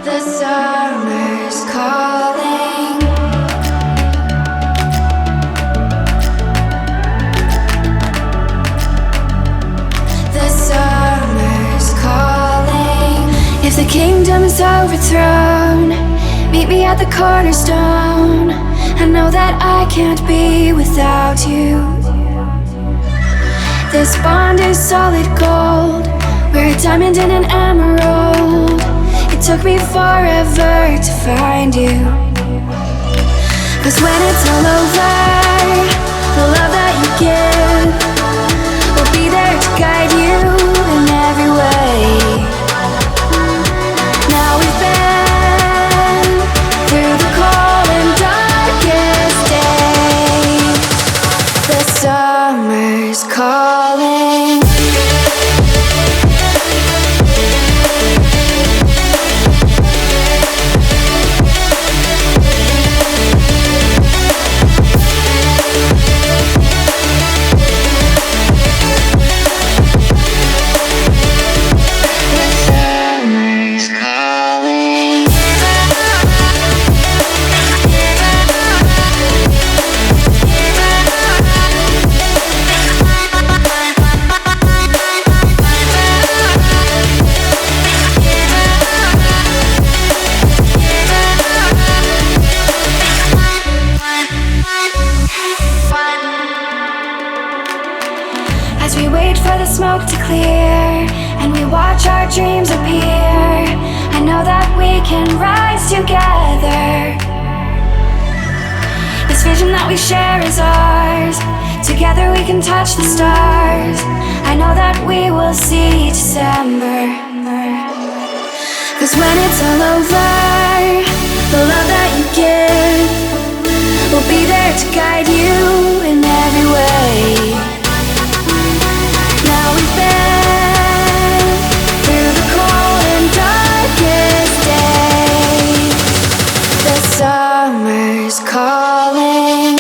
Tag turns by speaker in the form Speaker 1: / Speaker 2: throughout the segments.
Speaker 1: The summer's calling. The summer's calling. If the kingdom is overthrown, meet me at the cornerstone. I know that I can't be without you. This bond is solid gold. We're a diamond and an emerald. It took me forever to find you. 'Cause when it's all over, the love that you give will be there to guide you in every way. Now we've been through the cold and darkest days. The summer's calling. As we wait for the smoke to clear and we watch our dreams appear, I know that we can rise together. This vision that we share is ours. Together we can touch the stars. I know that we will see December. 'Cause when it's all over, the love that you give will be there to guide you in every way. Now we've been through the cold and darkest days. The summer's calling.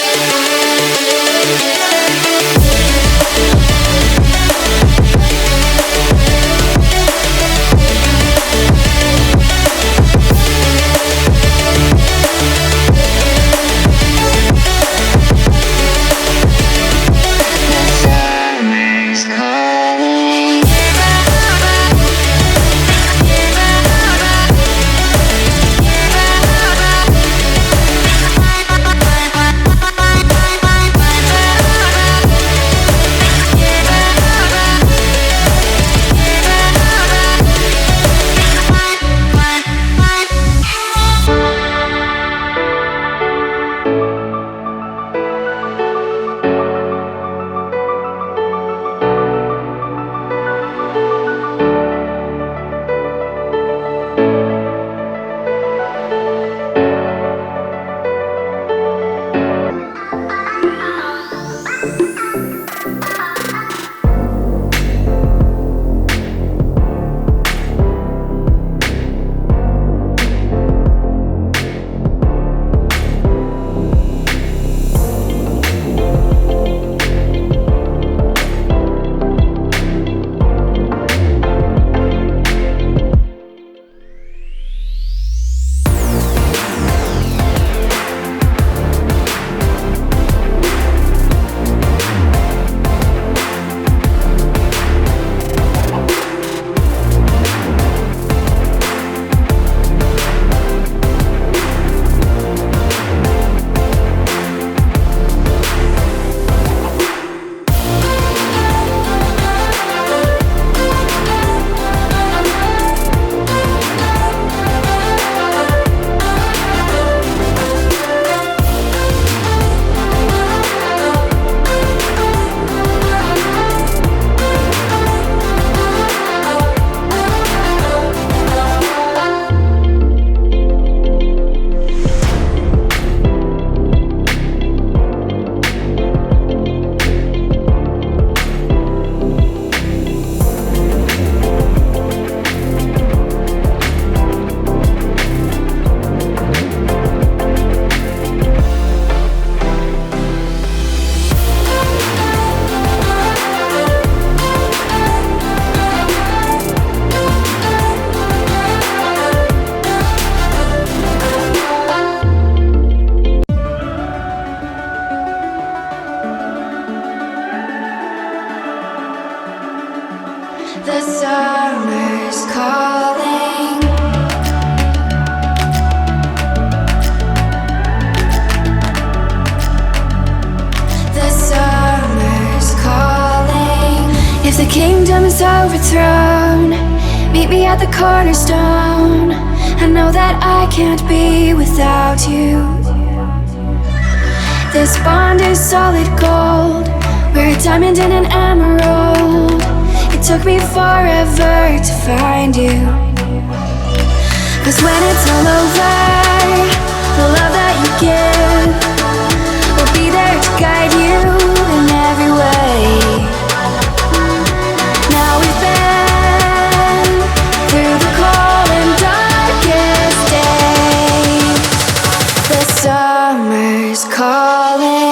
Speaker 1: The summer's calling. The summer's calling. If the kingdom is overthrown, meet me at the cornerstone. I know that I can't be without you. This bond is solid gold. We're a diamond and an emerald. It took me forever to find you. 'Cause when it's all over, the love that you give will be there to guide you in every way. Now we've been through the cold and darkest day. The summer's calling.